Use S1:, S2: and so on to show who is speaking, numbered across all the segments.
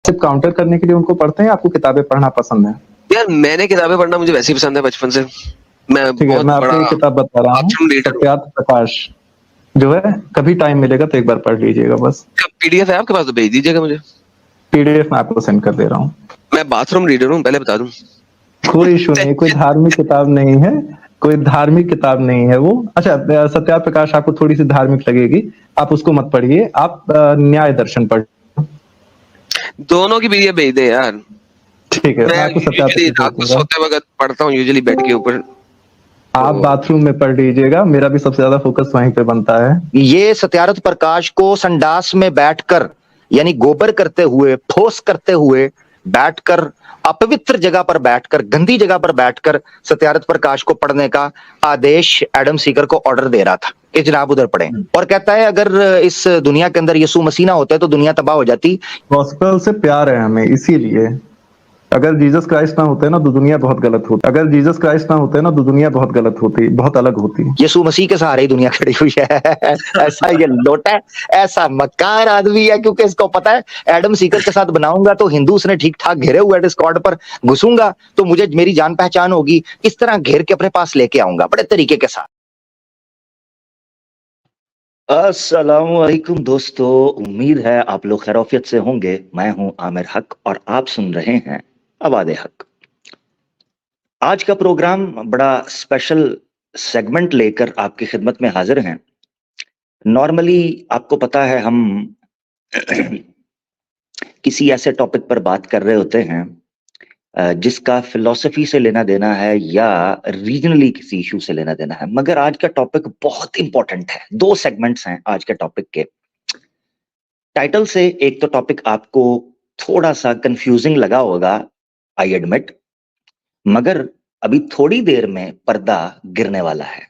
S1: सिर्फ काउंटर करने के लिए उनको पढ़ते हैं, आपको किताबें पढ़ना पसंद है?
S2: यार मैंने किताबें पढ़ना मुझे वैसे ही पसंद है बचपन से। मैं
S1: ठीक है,
S2: बहुत
S1: मैं आपको
S2: बड़ा
S1: एक किताब बता रहा हूँ,
S2: ऑप्शन रीडर हूँ।
S1: सत्यार्थ प्रकाश, जो है कभी टाइम मिलेगा तो एक बार पढ़ लीजिएगा बस।
S2: पीडीएफ है आपके पास तो भेज दीजिएगा मुझे।
S1: पीडीएफ मैं आपको सेंड कर दे रहा हूँ।
S2: मैं बाथरूम रीडर हूँ, पहले बता दूं।
S1: कोई इशू नहीं, कोई धार्मिक किताब नहीं है, कोई धार्मिक किताब नहीं है वो। अच्छा, सत्यार्थ प्रकाश आपको थोड़ी सी धार्मिक लगेगी, आप उसको मत पढ़िए, आप न्याय दर्शन पढ़।
S2: दोनों की पीडीएफ भेज दे यार।
S1: ठीक है, मैं आपको सत्यार्थ
S2: यूजुअली रात को सोते वक्त पढ़ता हूँ, यूजुअली बेड के ऊपर।
S1: आप बाथरूम में पढ़ लीजिएगा, मेरा भी सबसे ज्यादा फोकस वहीं पे बनता है।
S3: ये सत्यार्थ प्रकाश को संडास में बैठकर, यानी गोबर करते हुए, ठोस करते हुए बैठकर, अपवित्र जगह पर बैठकर, गंदी जगह पर बैठकर सत्यार्थ प्रकाश को पढ़ने का आदेश एडम सीकर को ऑर्डर दे रहा था कि जनाब उधर पढ़ें। और कहता है अगर इस दुनिया के अंदर यीशु मसीह ना होते तो दुनिया तबाह हो जाती।
S1: गॉस्पेल से प्यार है हमें, इसीलिए अगर जीसस क्राइस्ट ना होते ना तो दुनिया बहुत गलत होती। अगर जीसस क्राइस्ट ना होते ना तो दुनिया बहुत गलत होती, बहुत अलग होती।
S3: यीशु मसीह के सहारे ही दुनिया खड़ी हुई है। ऐसा ये लोटा है, ऐसा मक्कार आदमी है, क्योंकि इसको पता है एडम सीकर के साथ बनाऊंगा तो हिंदूस ने ठीक ठाक घेरे हुए डिस्कॉर्ड पर घुसूंगा तो मुझे मेरी जान पहचान होगी, इस तरह घेर के अपने पास लेके आऊंगा बड़े तरीके के साथ। अस्सलाम वालेकुम दोस्तों, उम्मीद है आप लोग खैरियत से होंगे। मैं हूं आमिर हक और आप सुन रहे हैं आवाज़े हक। आज का प्रोग्राम बड़ा स्पेशल सेगमेंट लेकर आपकी खिदमत में हाजिर हैं। नॉर्मली आपको पता है हम किसी ऐसे टॉपिक पर बात कर रहे होते हैं जिसका फिलॉसफी से लेना देना है या रीजनली किसी इशू से लेना देना है, मगर आज का टॉपिक बहुत इंपॉर्टेंट है। 2 सेगमेंट्स हैं आज के टॉपिक के। टाइटल से एक तो टॉपिक आपको थोड़ा सा कंफ्यूजिंग लगा होगा, आई एडमिट, मगर अभी थोड़ी देर में पर्दा गिरने वाला है।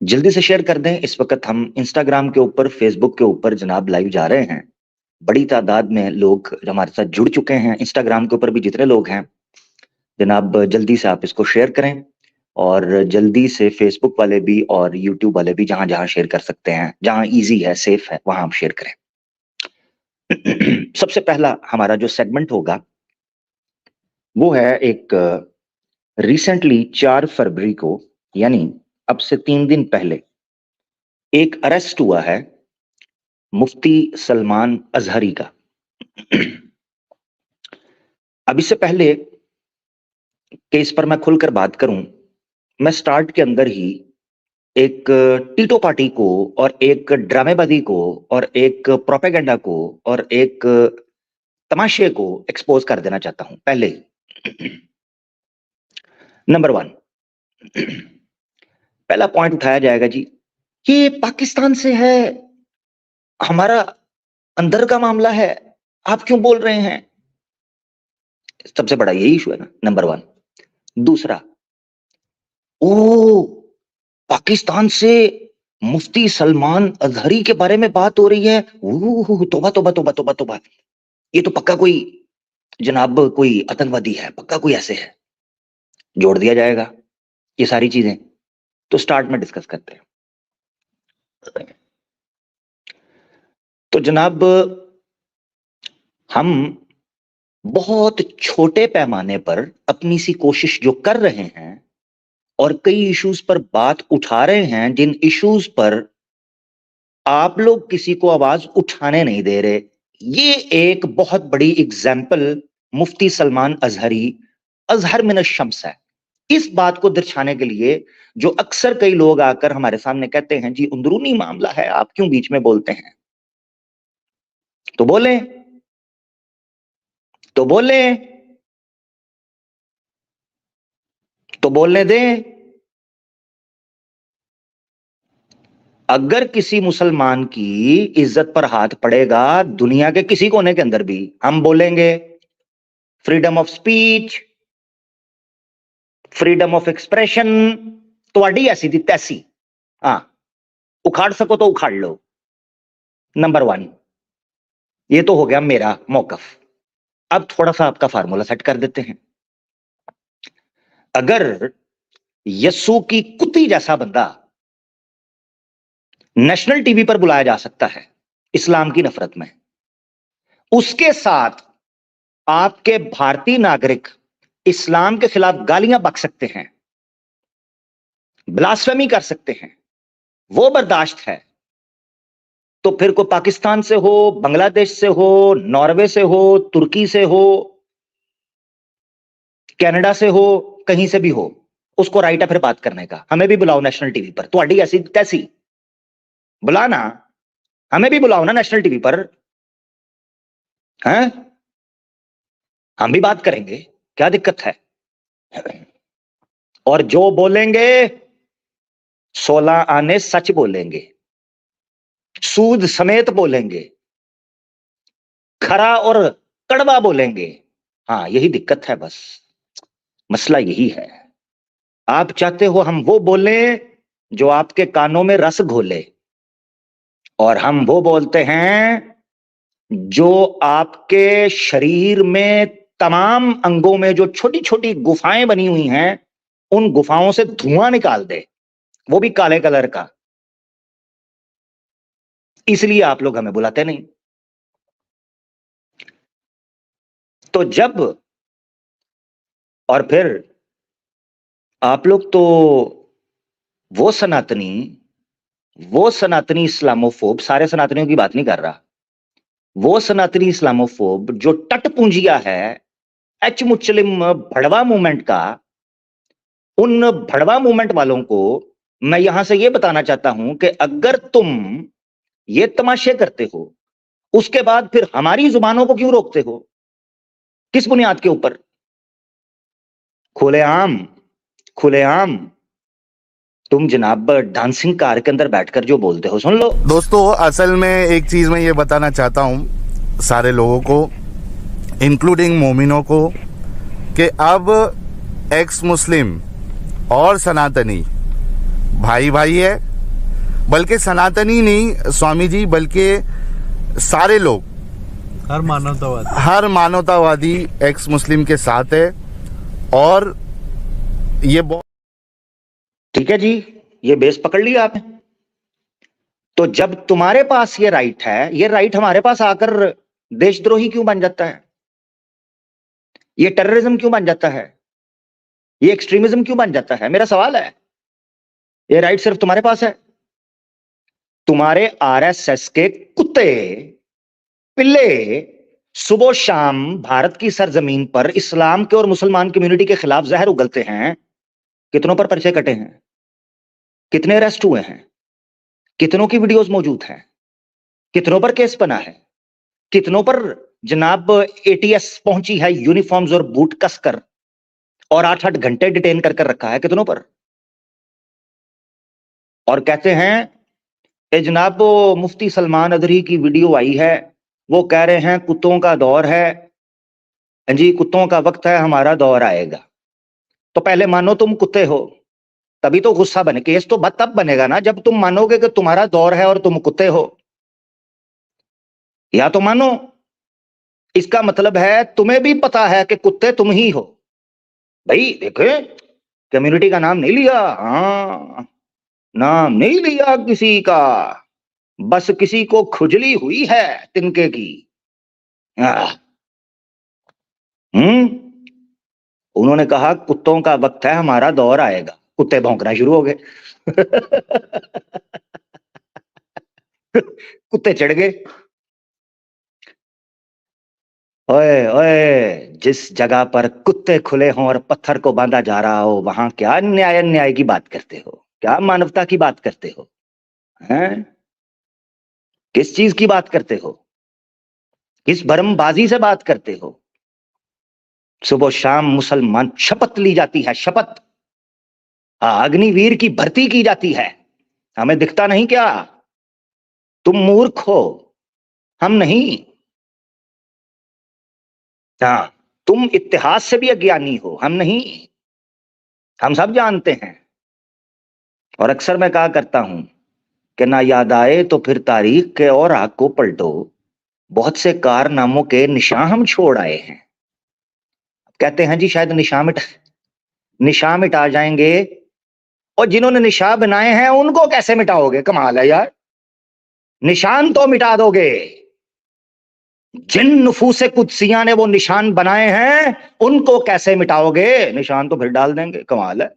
S3: जल्दी से शेयर कर दें। इस वक्त हम इंस्टाग्राम के ऊपर, फेसबुक के ऊपर जनाब लाइव जा रहे हैं। बड़ी तादाद में लोग हमारे साथ जुड़ चुके हैं। इंस्टाग्राम के ऊपर भी जितने लोग हैं जनाब, जल्दी से आप इसको शेयर करें और जल्दी से फेसबुक वाले भी और यूट्यूब वाले भी जहां जहां शेयर कर सकते हैं, जहां इजी है, सेफ है, वहां आप शेयर करें। सबसे पहला हमारा जो सेगमेंट होगा वो है एक रिसेंटली 4 फरवरी को, यानी अब से 3 दिन पहले एक अरेस्ट हुआ है मुफ्ती सलमान अजहरी का। अब इससे पहले कि इस पर मैं खुलकर बात करूं, मैं स्टार्ट के अंदर ही एक टीटो पार्टी को और एक ड्रामेबाजी को और एक प्रोपेगेंडा को और एक तमाशे को एक्सपोज कर देना चाहता हूं पहले ही। नंबर 1, पहला पॉइंट उठाया जाएगा जी, ये पाकिस्तान से है, हमारा अंदर का मामला है, आप क्यों बोल रहे हैं? सबसे बड़ा यही इशू है ना, नंबर 1। दूसरा, ओ पाकिस्तान से मुफ्ती सलमान अजहरी के बारे में बात हो रही है, तौबा तौबा तौबा तौबा तौबा, ये तो पक्का कोई जनाब कोई आतंकवादी है, पक्का कोई ऐसे है। जोड़ दिया जाएगा ये सारी चीजें। तो स्टार्ट में डिस्कस करते हैं। तो जनाब हम बहुत छोटे पैमाने पर अपनी सी कोशिश जो कर रहे हैं और कई इश्यूज पर बात उठा रहे हैं, जिन इश्यूज पर आप लोग किसी को आवाज उठाने नहीं दे रहे, ये एक बहुत बड़ी एग्जाम्पल मुफ्ती सलमान अजहरी, अजहर मिन शम्स है। इस बात को दर्शाने के लिए जो अक्सर कई लोग आकर हमारे सामने कहते हैं जी अंदरूनी मामला है, आप क्यों बीच में बोलते हैं? तो बोले, तो बोले, तो बोलने दें। अगर किसी मुसलमान की इज्जत पर हाथ पड़ेगा दुनिया के किसी कोने के अंदर भी, हम बोलेंगे freedom of speech, freedom of expression, तो अड़ी ऐसी थी तैसी, हाँ उखाड़ सको तो उखाड़ लो। नंबर 1, ये तो हो गया मेरा मौकफ। अब थोड़ा सा आपका फार्मूला सेट कर देते हैं। अगर यस्सु की कुत्ती जैसा बंदा नेशनल टीवी पर बुलाया जा सकता है इस्लाम की नफरत में, उसके साथ आपके भारतीय नागरिक इस्लाम के खिलाफ गालियां बक सकते हैं, ब्लास्फेमी कर सकते हैं, वो बर्दाश्त है, तो फिर कोई पाकिस्तान से हो, बांग्लादेश से हो, नॉर्वे से हो, तुर्की से हो, कनाडा से हो, कहीं से भी हो, उसको राइट है फिर बात करने का। हमें भी बुलाओ नेशनल टीवी पर, तुम्हारी ऐसी तैसी बुलाना, हमें भी बुलाओ ना नेशनल टीवी पर, हैं? हम भी बात करेंगे, क्या दिक्कत है? और जो बोलेंगे 16 आने सच बोलेंगे, सूद समेत बोलेंगे, खरा और कड़वा बोलेंगे। हाँ, यही दिक्कत है, बस मसला यही है। आप चाहते हो हम वो बोलें जो आपके कानों में रस घोले, और हम वो बोलते हैं जो आपके शरीर में तमाम अंगों में जो छोटी छोटी गुफाएं बनी हुई हैं, उन गुफाओं से धुआं निकाल दे, वो भी काले कलर का। इसलिए आप लोग हमें बुलाते नहीं। तो जब, और फिर आप लोग तो वो सनातनी इस्लामोफोब, सारे सनातनियों की बात नहीं कर रहा, वो सनातनी इस्लामोफोब जो टटपूंजिया है एच मुस्लिम भड़वा मूवमेंट का, उन भड़वा मूवमेंट वालों को मैं यहां से यह बताना चाहता हूं कि अगर तुम ये तमाशे करते हो, उसके बाद फिर हमारी जुबानों को क्यों रोकते हो? किस बुनियाद के ऊपर? खुलेआम तुम जनाब डांसिंग कार के अंदर बैठकर जो बोलते हो, सुन लो।
S4: दोस्तों, असल में एक चीज मैं ये बताना चाहता हूं सारे लोगों को, इंक्लूडिंग मोमिनों को, कि अब एक्स मुस्लिम और सनातनी भाई भाई है। बल्कि सनातनी नहीं स्वामी जी, बल्कि सारे लोग, हर मानवतावादी एक्स मुस्लिम के साथ है। और ये बहुत
S3: ठीक है जी, ये बेस पकड़ लिया आपने। तो जब तुम्हारे पास ये राइट है, ये राइट हमारे पास आकर देशद्रोही क्यों बन जाता है? ये टेररिज्म क्यों बन जाता है? ये एक्सट्रीमिज्म क्यों बन जाता है? मेरा सवाल है। ये राइट सिर्फ तुम्हारे पास है। तुम्हारे आरएसएस के कुत्ते पिल्ले सुबह शाम भारत की सरजमीन पर इस्लाम के और मुसलमान कम्युनिटी के खिलाफ जहर उगलते हैं। कितनों पर पर्चे कटे हैं? कितने अरेस्ट हुए हैं? कितनों की वीडियोस मौजूद हैं? कितनों पर केस बना है? कितनों पर जनाब एटीएस पहुंची है यूनिफॉर्म्स और बूट कसकर, और 8-8 घंटे डिटेन कर रखा है? कितनों पर? और कहते हैं ए जनाब वो मुफ्ती सलमान अदरी की वीडियो आई है, वो कह रहे हैं कुत्तों का दौर है जी, कुत्तों का वक्त है, हमारा दौर आएगा। तो पहले मानो तुम कुत्ते हो, तभी तो गुस्सा बने। केस तो तब बनेगा ना जब तुम मानोगे कि तुम्हारा दौर है और तुम कुत्ते हो। या तो मानो, इसका मतलब है तुम्हें भी पता है कि कुत्ते तुम ही हो। भाई देखे, कम्युनिटी का नाम नहीं लिया, हाँ, नाम नहीं लिया किसी का, बस किसी को खुजली हुई है तिनके की। उन्होंने कहा कुत्तों का वक्त है, हमारा दौर आएगा। कुत्ते भौंकना शुरू हो गए। कुत्ते चढ़ गए। ओए ओए, जिस जगह पर कुत्ते खुले हों और पत्थर को बांधा जा रहा हो, वहां क्या न्याय की बात करते हो? क्या मानवता की बात करते हो? हैं? किस चीज की बात करते हो? किस भरमबाजी से बात करते हो? सुबह शाम मुसलमान शपथ ली जाती है, शपथ अग्निवीर की भर्ती की जाती है। हमें दिखता नहीं क्या? तुम मूर्ख हो, हम नहीं। हाँ, तुम इतिहास से भी अज्ञानी हो, हम नहीं। हम सब जानते हैं। और अक्सर मैं कहा करता हूं कि ना याद आए तो फिर तारीख के और आग को पलटो, बहुत से कारनामों के निशान हम छोड़ आए हैं। कहते हैं जी शायद निशान मिटा जाएंगे, और जिन्होंने निशान बनाए हैं उनको कैसे मिटाओगे? कमाल है यार, निशान तो मिटा दोगे, जिन नुफूसे कुदसिया ने वो निशान बनाए हैं, उनको कैसे मिटाओगे? निशान तो फिर डाल देंगे, कमाल है।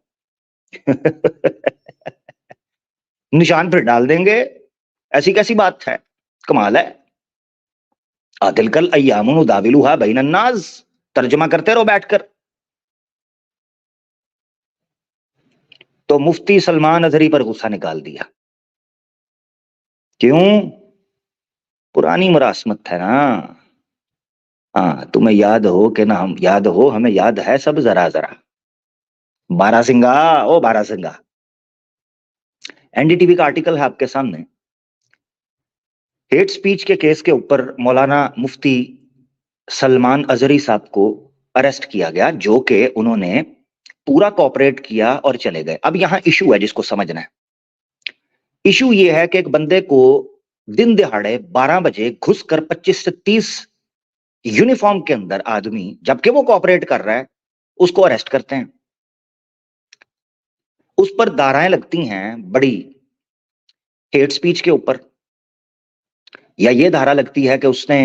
S3: निशान फिर डाल देंगे, ऐसी कैसी बात है, कमाल है। आतिल कल अय्यामुन उदाविलुहा बैनन नास, तर्जुमा करते रहो बैठकर। तो मुफ्ती सलमान अजहरी पर गुस्सा निकाल दिया। क्यों? पुरानी मुरासमत है ना। हाँ, तुम्हें याद हो कि ना, हम याद हो, हमें याद है सब जरा जरा। बारासिंगा, ओ बारासिंगा, एनडीटीवी का आर्टिकल है आपके सामने। हेट स्पीच के केस के ऊपर मौलाना मुफ्ती सलमान अजहरी साहब को अरेस्ट किया गया, जो कि उन्होंने पूरा कोऑपरेट किया और चले गए। अब यहां इशू है जिसको समझना है। इशू ये है कि एक बंदे को दिन दिहाड़े 12 बजे घुसकर 25 से 30 यूनिफॉर्म के अंदर आदमी, जबकि वो कोऑपरेट कर रहा है, उसको अरेस्ट करते हैं। उस पर धाराएं लगती हैं बड़ी, हेट स्पीच के ऊपर, या ये धारा लगती है कि उसने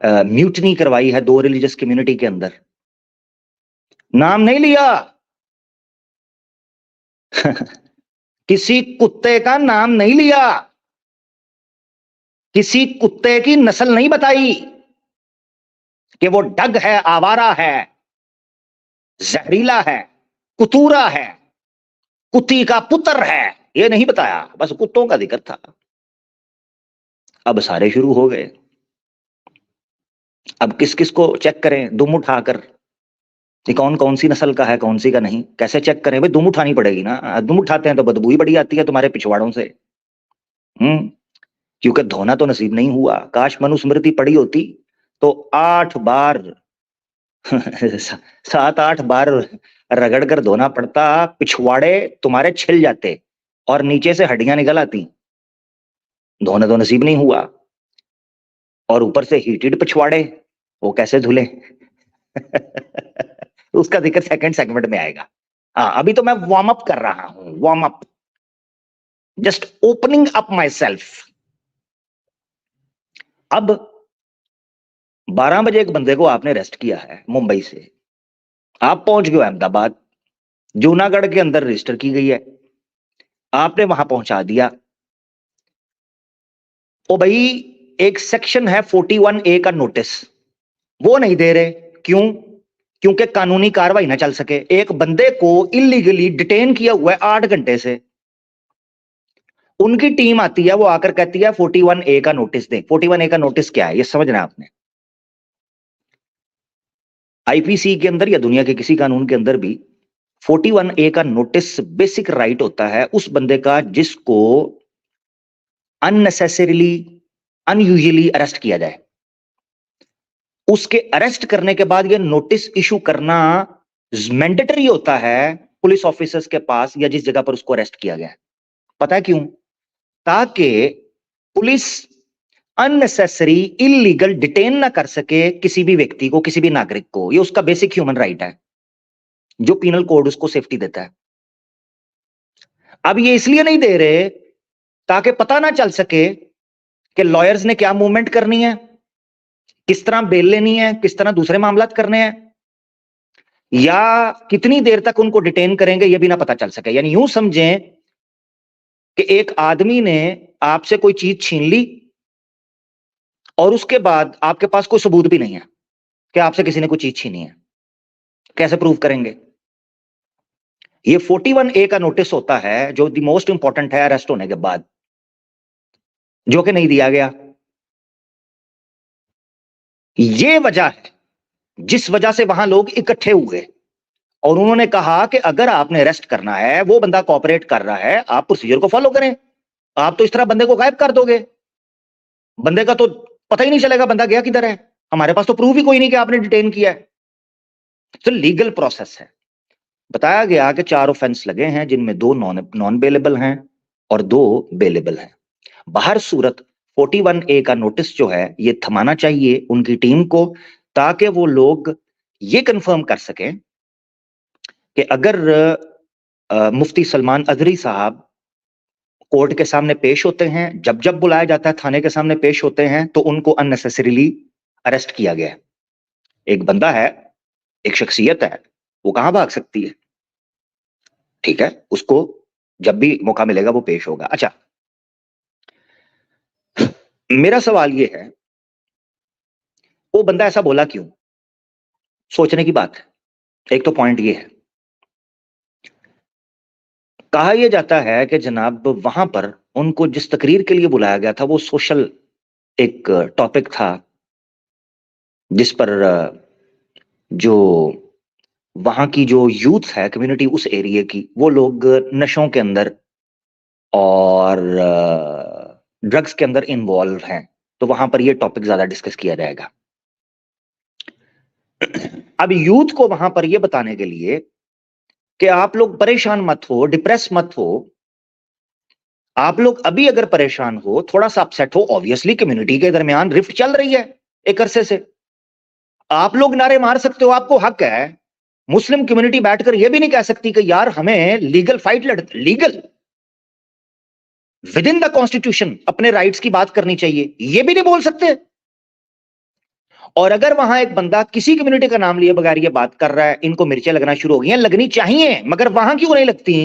S3: म्यूटनी करवाई है 2 रिलीजियस कम्युनिटी के अंदर। नाम नहीं लिया। किसी कुत्ते का नाम नहीं लिया, किसी कुत्ते की नस्ल नहीं बताई कि वो डग है, आवारा है, जहरीला है, कुतूरा है, कुत्ती का पुत्र है, ये नहीं बताया, बस कुत्तों का जिक्र था। अब सारे शुरू हो गए। अब किस किस को चेक करें दुम उठाकर, कि कौन कौन सी नस्ल का है, कौन सी का नहीं, कैसे चेक करें? भाई दुम उठानी पड़ेगी ना। दुम उठाते हैं तो बदबू ही बड़ी आती है तुम्हारे पिछवाड़ों से। क्योंकि धोना तो नसीब नहीं हुआ। काश मनुस्मृति पड़ी होती तो 8 बार 7-8 बार रगड़ कर धोना पड़ता, पिछवाड़े तुम्हारे छिल जाते और नीचे से हड्डियां निकल आती। धोना तो नसीब नहीं हुआ, और ऊपर से हीटेड पिछवाड़े, वो कैसे धुले? उसका जिक्र सेकंड सेगमेंट में आएगा। हाँ, अभी तो मैं वार्म अप कर रहा हूं, warm up, just opening up my self. अब 12 बजे एक बंदे को आपने अरेस्ट किया है मुंबई से, आप पहुंच गए अहमदाबाद, जूनागढ़ के अंदर रजिस्टर की गई है, आपने वहां पहुंचा दिया। ओ भाई, एक सेक्शन है 41A का नोटिस, वो नहीं दे रहे। क्यों? क्योंकि कानूनी कार्रवाई ना चल सके। एक बंदे को इलीगली डिटेन किया हुआ है 8 घंटे से, उनकी टीम आती है, वो आकर कहती है 41A का नोटिस दे। 41A का नोटिस क्या है ये समझना है आपने। आईपीसी के अंदर या दुनिया के किसी कानून के अंदर भी 41A का नोटिस बेसिक राइट होता है उस बंदे का जिसको अननेसेसरीली, अनयूजुअली अरेस्ट किया जाए। उसके अरेस्ट करने के बाद ये नोटिस इशू करना मैंडेटरी होता है पुलिस ऑफिसर्स के पास या जिस जगह पर उसको अरेस्ट किया गया है। पता है क्यों? ताकि पुलिस अननेसेसरी, इलीगल डिटेन ना कर सके किसी भी व्यक्ति को, किसी भी नागरिक को। ये उसका बेसिक ह्यूमन राइट है जो पीनल कोड उसको सेफ्टी देता है। अब ये इसलिए नहीं दे रहे ताकि पता ना चल सके कि लॉयर्स ने क्या मूवमेंट करनी है, किस तरह बेल लेनी है, किस तरह दूसरे मामलात करने हैं, या कितनी देर तक उनको डिटेन करेंगे ये भी ना पता चल सके। यानी यूं समझें कि एक आदमी ने आपसे कोई चीज छीन ली और उसके बाद आपके पास कोई सबूत भी नहीं है कि आपसे किसी ने कोई चीज छीनी है। कैसे प्रूव करेंगे? ये 41A का नोटिस होता है जो द मोस्ट इंपॉर्टेंट है अरेस्ट होने के बाद, जो कि नहीं दिया गया। ये वजह है जिस वजह से वहां लोग इकट्ठे हुए और उन्होंने कहा कि अगर आपने अरेस्ट करना है, वो बंदा कोऑपरेट कर रहा है, आप प्रोसीजर को फॉलो करें। आप तो इस तरह बंदे को गायब कर दोगे, बंदे का तो पता ही नहीं चलेगा बंदा गया किधर है। हमारे पास तो प्रूफ ही कोई नहीं कि आपने डिटेन किया है। तो लीगल प्रोसेस है। बताया गया कि 4 ऑफेंस लगे हैं जिनमें 2 नॉन बेलेबल हैं और 2 बेलेबल हैं। बाहर सूरत 41A का नोटिस जो है ये थमाना चाहिए उनकी टीम को, ताकि वो लोग ये कंफर्म कर सकें कि अगर मुफ्ती सलमान अजहरी साहब कोर्ट के सामने पेश होते हैं, जब जब बुलाया जाता है थाने के सामने पेश होते हैं, तो उनको अननेसेसरीली अरेस्ट किया गया है। एक बंदा है, एक शख्सियत है, वो कहां भाग सकती है? ठीक है, उसको जब भी मौका मिलेगा वो पेश होगा। अच्छा, मेरा सवाल ये है, वो बंदा ऐसा बोला क्यों? सोचने की बात है। एक तो पॉइंट ये है, कहा यह जाता है कि जनाब वहां पर उनको जिस तकरीर के लिए बुलाया गया था वो सोशल एक टॉपिक था, जिस पर जो वहां की जो यूथ है, कम्युनिटी उस एरिया की, वो लोग नशों के अंदर और ड्रग्स के अंदर इन्वॉल्व हैं, तो वहां पर ये टॉपिक ज्यादा डिस्कस किया जाएगा। अब यूथ को वहां पर ये बताने के लिए कि आप लोग परेशान मत हो, डिप्रेस मत हो, आप लोग अभी अगर परेशान हो, थोड़ा सा अपसेट हो, ऑब्वियसली कम्युनिटी के दरमियान रिफ्ट चल रही है एक अरसे से, आप लोग नारे मार सकते हो, आपको हक है। मुस्लिम कम्युनिटी बैठकर यह भी नहीं कह सकती कि यार हमें legal fight legal with in the constitution अपने राइट्स की बात करनी चाहिए, यह भी नहीं बोल सकते। और अगर वहां एक बंदा किसी कम्युनिटी का नाम लिए बगैर ये बात कर रहा है, इनको मिर्चें लगना शुरू हो गई हैं, लगनी चाहिए, मगर वहां क्यों नहीं लगती?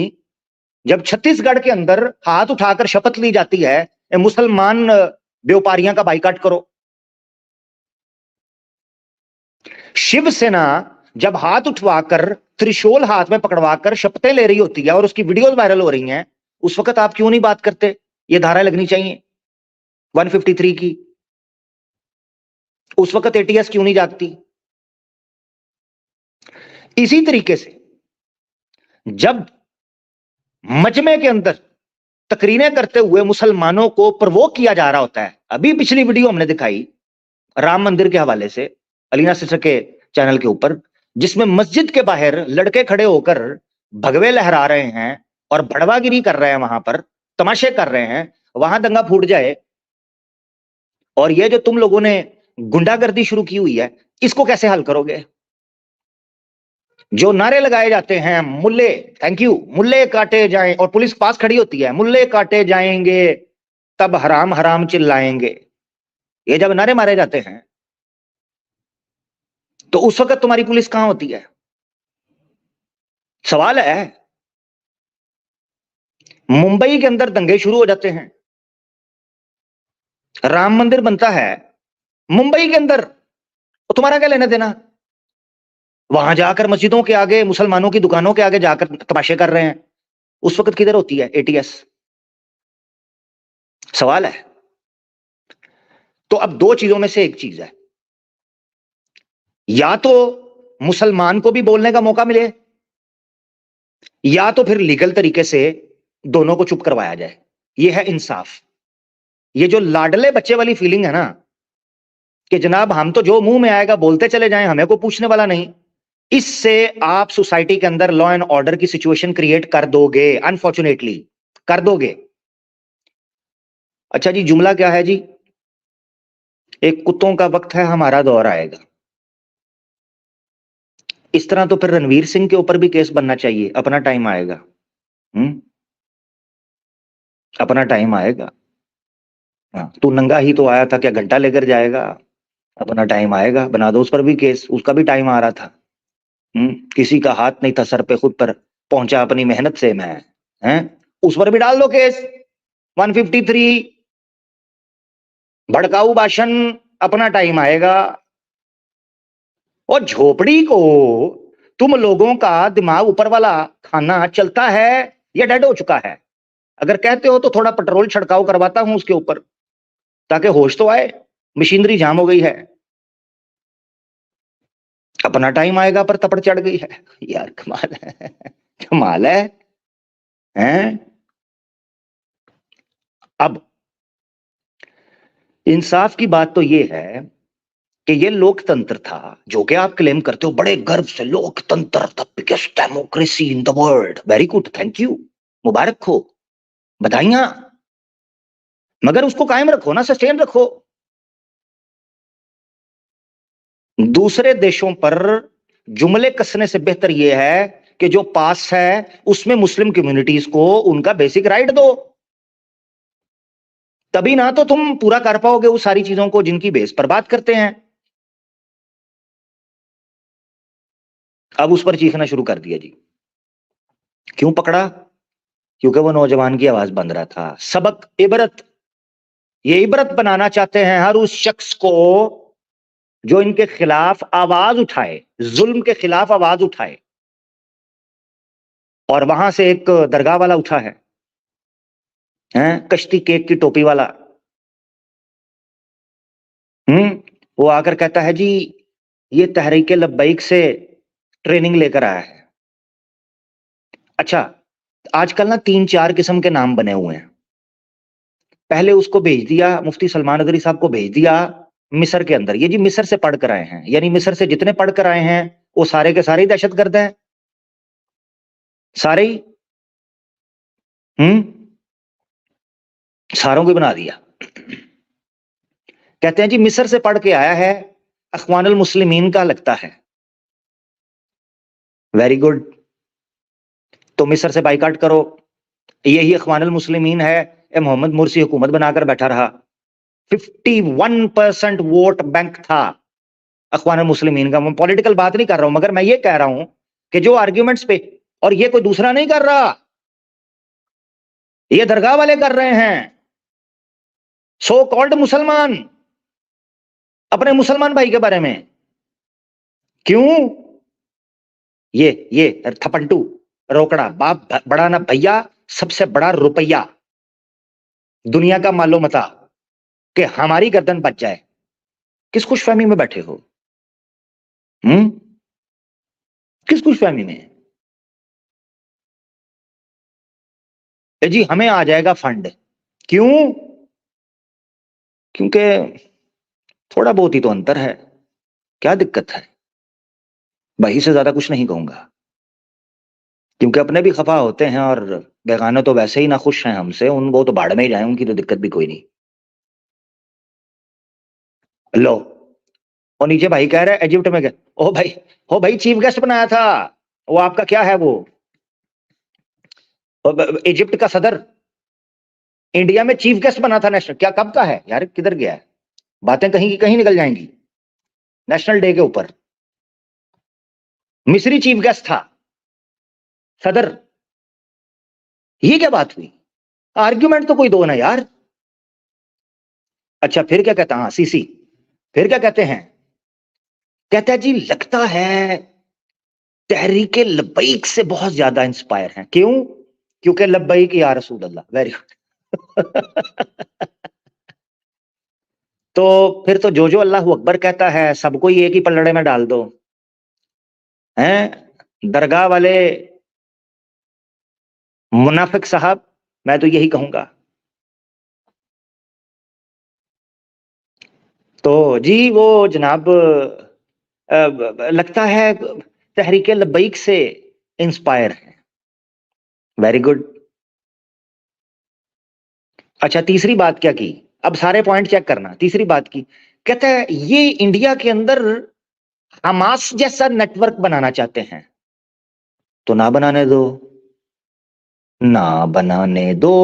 S3: जब छत्तीसगढ़ के अंदर हाथ उठाकर शपथ ली जाती है मुसलमान व्यापारियों का बाइकाट करो, शिवसेना जब हाथ उठवाकर त्रिशूल हाथ में पकड़वाकर शपथें ले रही होती है और उसकी वीडियोस वायरल हो रही हैं, उस वक्त आप क्यों नहीं बात करते? ये धारा लगनी चाहिए 153 की, उस वक्त एटीएस क्यों नहीं जागती? इसी तरीके से जब मजमे के अंदर तकरीरें करते हुए मुसलमानों को प्रवोक किया जा रहा होता है, अभी पिछली वीडियो हमने दिखाई राम मंदिर के हवाले से अलीना सिस्टर के चैनल के ऊपर, जिसमें मस्जिद के बाहर लड़के खड़े होकर भगवे लहरा रहे हैं और भड़वागिरी कर रहे हैं, वहां पर तमाशे कर रहे हैं, वहां दंगा फूट जाए, और ये जो तुम लोगों ने गुंडागर्दी शुरू की हुई है, इसको कैसे हल करोगे? जो नारे लगाए जाते हैं, मुल्ले, थैंक यू, मुल्ले काटे जाएं, और पुलिस पास खड़ी होती है, मुल्ले काटे जाएंगे तब हराम हराम चिल्लाएंगे, ये जब नारे मारे जाते हैं तो उस वक्त तुम्हारी पुलिस कहां होती है? सवाल है। मुंबई के अंदर दंगे शुरू हो जाते हैं, राम मंदिर बनता है मुंबई के अंदर, तो तुम्हारा क्या लेना देना? वहां जाकर मस्जिदों के आगे, मुसलमानों की दुकानों के आगे जाकर तमाशे कर रहे हैं, उस वक्त किधर होती है एटीएस? सवाल है। तो अब दो चीजों में से एक चीज है, या तो मुसलमान को भी बोलने का मौका मिले, या तो फिर लीगल तरीके से दोनों को चुप करवाया जाए। यह है इंसाफ। ये जो लाडले बच्चे वाली फीलिंग है ना कि जनाब हम तो जो मुंह में आएगा बोलते चले जाएं, हमें कोई पूछने वाला नहीं, इससे आप सोसाइटी के अंदर लॉ एंड ऑर्डर की सिचुएशन क्रिएट कर दोगे, अनफॉर्चुनेटली कर दोगे। अच्छा जी, जुमला क्या है जी? एक कुत्तों का वक्त है, हमारा दौर आएगा। इस तरह तो फिर रणवीर सिंह के ऊपर भी केस बनना चाहिए, अपना टाइम आएगा। अपना टाइम आएगा। हाँ, तू नंगा ही तो आया था, क्या घंटा लेकर जाएगा? अपना टाइम आएगा, बना दो उस पर भी केस, उसका भी टाइम आ रहा था। किसी का हाथ नहीं था सर पे, खुद पर पहुंचा अपनी मेहनत से मैं, हैं? उस पर भी डाल दो केस 153, भड़काऊ भाषण, अपना टाइम आएगा। और झोपड़ी को तुम लोगों का दिमाग ऊपर वाला खाना चलता है या डेड हो चुका है? अगर कहते हो तो थोड़ा पेट्रोल छिड़काव करवाता हूं उसके ऊपर, ताकि होश तो आए, मशीनरी जाम हो गई है। अपना टाइम आएगा पर तपड़ चढ़ गई है। यार कमाल है, कमाल है, हैं? अब इंसाफ की बात तो ये है कि ये लोकतंत्र था जो कि आप क्लेम करते हो बड़े गर्व से, लोकतंत्र the biggest democracy in the world. Very good, thank you, मुबारक हो, बधाइयां, मगर उसको कायम रखो ना, सस्टेन रखो। दूसरे देशों पर जुमले कसने से बेहतर यह है कि जो पास है उसमें मुस्लिम कम्युनिटीज को उनका बेसिक राइट दो, तभी ना तो तुम पूरा कर पाओगे उस सारी चीजों को जिनकी बेस पर बात करते हैं। अब उस पर चीखना शुरू कर दिया जी। क्यों पकड़ा? क्योंकि वो नौजवान की आवाज बंद रहा था। सबक, इबरत, ये इबरत बनाना चाहते हैं हर उस शख्स को जो इनके खिलाफ आवाज उठाए, जुल्म के खिलाफ आवाज उठाए। और वहां से एक दरगाह वाला उठा है, कश्ती केक की टोपी वाला। वो आकर कहता है जी ये तहरीक लब्बैक से ट्रेनिंग लेकर आया है। अच्छा, आजकल ना 3-4 किस्म के नाम बने हुए हैं। पहले उसको भेज दिया, मुफ्ती सलमान अदरी साहब को भेज दिया मिस्र के अंदर। ये जी मिस्र से पढ़ कर आए हैं, यानी मिस्र से जितने पढ़ कर आए हैं वो सारे के सारे दहशतगर्द हैं, सारे ही। सारों को बना दिया। कहते हैं जी मिस्र से पढ़ के आया है, अखवानुल मुस्लिमीन का लगता है। वेरी गुड, तो मिस्र से बाइकाट करो। यही अखवानुल मुस्लिमीन है, मोहम्मद मुर्सी हुकूमत बनाकर बैठा रहा। 51% वोट बैंक था अखवानुल मुस्लिमीन का। मैं पॉलिटिकल बात नहीं कर रहा हूं, मगर मैं ये कह रहा हूं कि जो आर्ग्यूमेंट्स पे, और ये कोई दूसरा नहीं कर रहा, ये दरगाह वाले कर रहे हैं, सो कॉल्ड मुसलमान, अपने मुसलमान भाई के बारे में। क्यों? ये थपंटू, रोकड़ा, बाप बड़ा ना भैया, सबसे बड़ा रुपया, दुनिया का मालो मता, कि हमारी गर्दन बच जाए। किस खुशफहमी में बैठे हो? किस खुशफहमी में? जी हमें आ जाएगा फंड। क्यों? क्योंकि थोड़ा बहुत ही तो अंतर है, क्या दिक्कत है? वही से ज्यादा कुछ नहीं कहूंगा, क्योंकि अपने भी खफा होते हैं और बेगाने तो वैसे ही ना खुश हैं हमसे, उन वो तो बाढ़ में ही जाए, उनकी तो दिक्कत भी कोई नहीं। लो, और नीचे भाई कह रहे हैं इजिप्ट में गए। ओ भाई चीफ गेस्ट बनाया था, वो आपका क्या है, वो इजिप्ट का सदर इंडिया में चीफ गेस्ट बना था नेशनल। क्या कब का है यार, किधर गया है? बातें कहीं की कहीं निकल जाएंगी। नेशनल डे के ऊपर मिस्री चीफ गेस्ट था, सदर। ये क्या बात हुई? आर्ग्यूमेंट तो कोई दो ना यार। अच्छा फिर क्या कहता? हाँ सीसी, फिर क्या कहते हैं? कहता है जी लगता है तहरीके लब्बैक से बहुत ज्यादा इंस्पायर हैं। क्यों? क्योंकि लब्बैक या रसूल अल्लाह। Very good. तो फिर तो जो अल्लाह अकबर कहता है सबको ही एक ही पलड़े में डाल दो, हैं दरगाह वाले मुनाफिक साहब। मैं तो यही कहूंगा। तो जी वो जनाब लगता है तहरीके लब्बैक से इंस्पायर है। Very good. अच्छा तीसरी बात क्या की? अब सारे पॉइंट चेक करना। तीसरी बात की, कहता है ये इंडिया के अंदर हमास जैसा नेटवर्क बनाना चाहते हैं। तो ना बनाने दो, ना बनाने दो।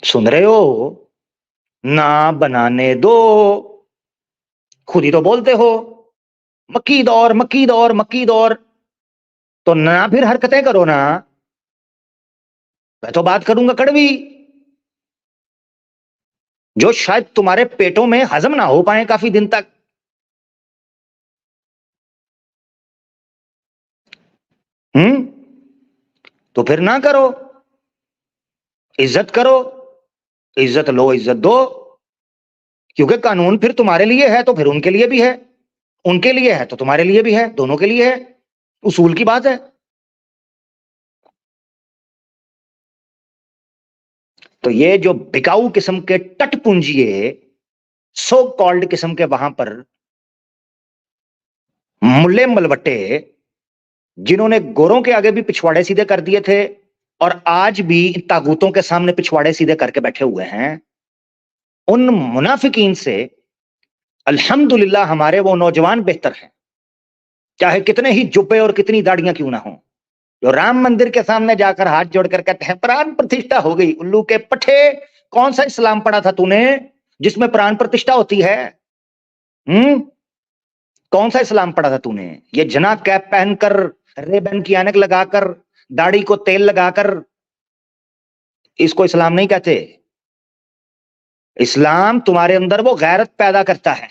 S3: सुन रहे हो? ना बनाने दो। खुद ही तो बोलते हो मक्की दौर, मक्की दौर, मक्की दौर। तो ना फिर हरकतें करो ना। मैं तो बात करूंगा कड़वी, जो शायद तुम्हारे पेटों में हजम ना हो पाए काफी दिन तक। तो फिर ना करो, इज्जत करो, इज्जत लो, इज्जत दो। क्योंकि कानून फिर तुम्हारे लिए है तो फिर उनके लिए भी है, उनके लिए है तो तुम्हारे लिए भी है, दोनों के लिए है। उसूल की बात है। तो ये जो बिकाऊ किस्म के टटपुंजिए सो कॉल्ड किस्म के वहां पर मुल्ले मलवट्टे, जिन्होंने गोरों के आगे भी पिछवाड़े सीधे कर दिए थे और आज भी तागूतों के सामने पिछवाड़े सीधे करके बैठे हुए हैं, उन मुनाफिकीन से अल्हम्दुलिल्लाह हमारे वो नौजवान बेहतर हैं, चाहे कितने ही जुब्बे और कितनी दाढ़ियां क्यों ना हो, जो राम मंदिर के सामने जाकर हाथ जोड़कर कहते हैं प्राण प्रतिष्ठा हो गई। उल्लू के पठे, कौन सा इस्लाम पढ़ा था तूने जिसमें प्राण प्रतिष्ठा होती है? कौन सा इस्लाम पढ़ा था तूने? ये जना कैप पहनकर, रेबन की ऐनक लगाकर, दाढ़ी को तेल लगाकर, इसको इस्लाम नहीं कहते। इस्लाम तुम्हारे अंदर वो गैरत पैदा करता है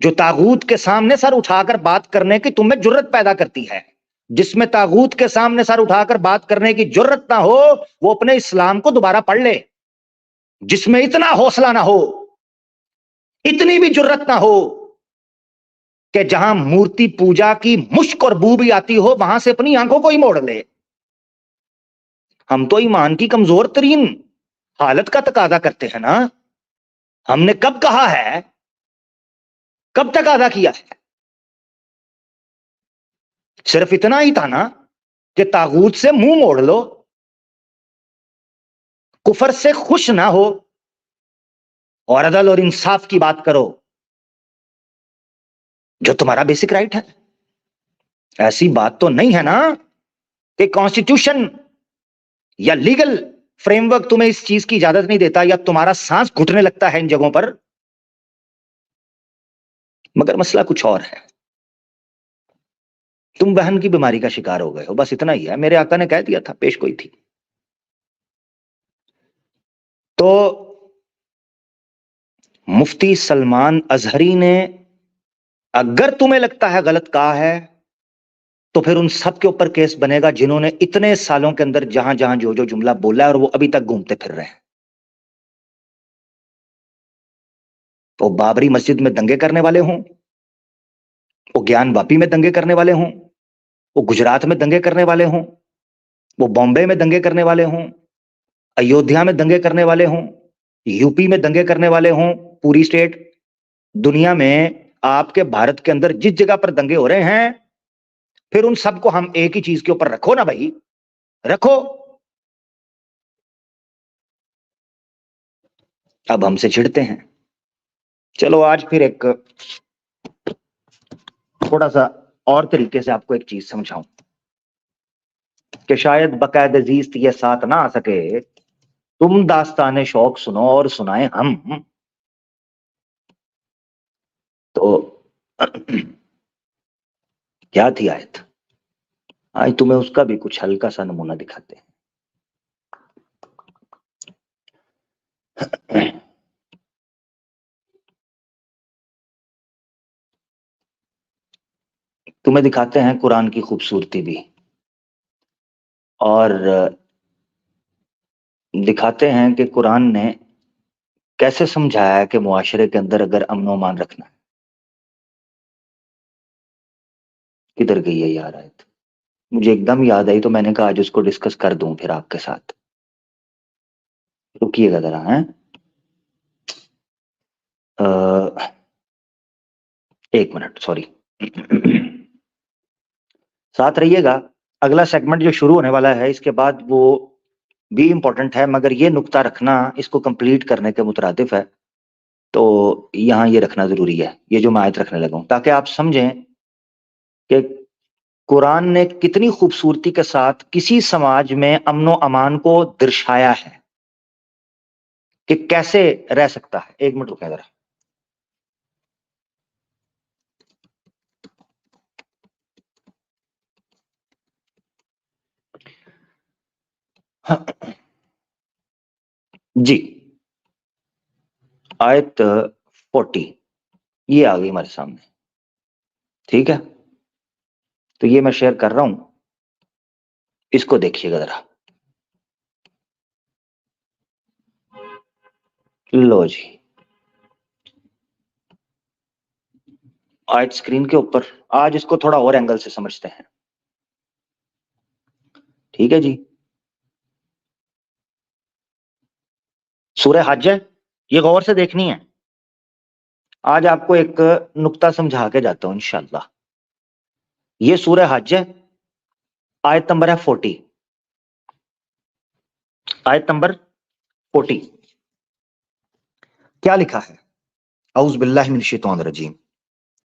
S3: जो तागूत के सामने सर उठाकर बात करने की तुम्हें जुर्रत पैदा करती है। जिसमें तागूत के सामने सर उठाकर बात करने की जुर्रत ना हो, वो अपने इस्लाम को दोबारा पढ़ ले। जिसमें इतना हौसला ना हो, इतनी भी जुर्रत ना हो कि जहां मूर्ति पूजा की मुश्क और बू भी आती हो, वहां से अपनी आंखों को ही मोड़ ले। हम तो ईमान की कमजोर तरीन हालत का तकादा करते हैं ना। हमने कब कहा है, कब तकादा किया है? सिर्फ इतना ही था ना कि तागूत से मुंह मोड़ लो, कुफर से खुश ना हो और अदल और इंसाफ की बात करो, जो तुम्हारा बेसिक राइट है। ऐसी बात तो नहीं है ना कि कॉन्स्टिट्यूशन या लीगल फ्रेमवर्क तुम्हें इस चीज की इजाजत नहीं देता या तुम्हारा सांस घुटने लगता है इन जगहों पर। मगर मसला कुछ और है। तुम बहन की बीमारी का शिकार हो गए हो, बस इतना ही है। मेरे आका ने कह दिया था, पेश कोई थी। तो मुफ्ती सलमान अजहरी ने अगर तुम्हें लगता है गलत कहा है, तो फिर उन सब के ऊपर केस बनेगा जिन्होंने इतने सालों के अंदर जहां जहां जो जो जुमला बोला है और वो अभी तक घूमते फिर रहे हैं। वो बाबरी मस्जिद में दंगे करने वाले हों, वो ज्ञान वापी में दंगे करने वाले हों, वो गुजरात में दंगे करने वाले हों, वो बॉम्बे में दंगे करने वाले हों, अयोध्या में दंगे करने वाले हों, यूपी में दंगे करने वाले हों, पूरी स्टेट दुनिया में आपके भारत के अंदर जिस जगह पर दंगे हो रहे हैं, फिर उन सबको हम एक ही चीज के ऊपर रखो ना भाई, रखो। अब हमसे चिढ़ते हैं। चलो आज फिर एक थोड़ा सा और तरीके से आपको एक चीज समझाऊं कि शायद बकायदे जीस्त ये साथ ना आ सके। तुम दास्ताने शौक सुनो और सुनाए हम। तो क्या थी आयत? आज तुम्हें उसका भी कुछ हल्का सा नमूना दिखाते हैं। तुम्हें दिखाते हैं कुरान की खूबसूरती भी, और दिखाते हैं कि कुरान ने कैसे समझाया है कि मुआशरे के अंदर अगर अमन और अमान रखना है। किधर गई है यार आयत? मुझे एकदम याद आई तो मैंने कहा आज उसको डिस्कस कर दूं फिर आपके साथ। रुकिएगा जरा। हैं एक मिनट, सॉरी। साथ रहिएगा। अगला सेगमेंट जो शुरू होने वाला है इसके बाद वो भी इंपॉर्टेंट है, मगर ये नुक्ता रखना इसको कंप्लीट करने के मुतरादिफ है। तो यहां ये रखना जरूरी है, ये जो मैं आयत रखने लगा हूं, ताकि आप समझें कि कुरान ने कितनी खूबसूरती के साथ किसी समाज में अमनो अमान को दर्शाया है कि कैसे रह सकता है। एक मिनट रुकिए जरा। जी, आयत 40 ये आ गई हमारे सामने। ठीक है, तो ये मैं शेयर कर रहा हूं, इसको देखिएगा जरा। लो जी, आयत स्क्रीन के ऊपर। आज इसको थोड़ा और एंगल से समझते हैं। ठीक है जी, सूरह हज है, ये गौर से देखनी है। आज आपको एक नुक्ता समझा के जाता हूं इंशाल्लाह। ये सूरह हज है, आयत नंबर है 40। आयत नंबर 40 क्या लिखा है? औज़ बिल्लाहि मिनश शैतानिर रजीम।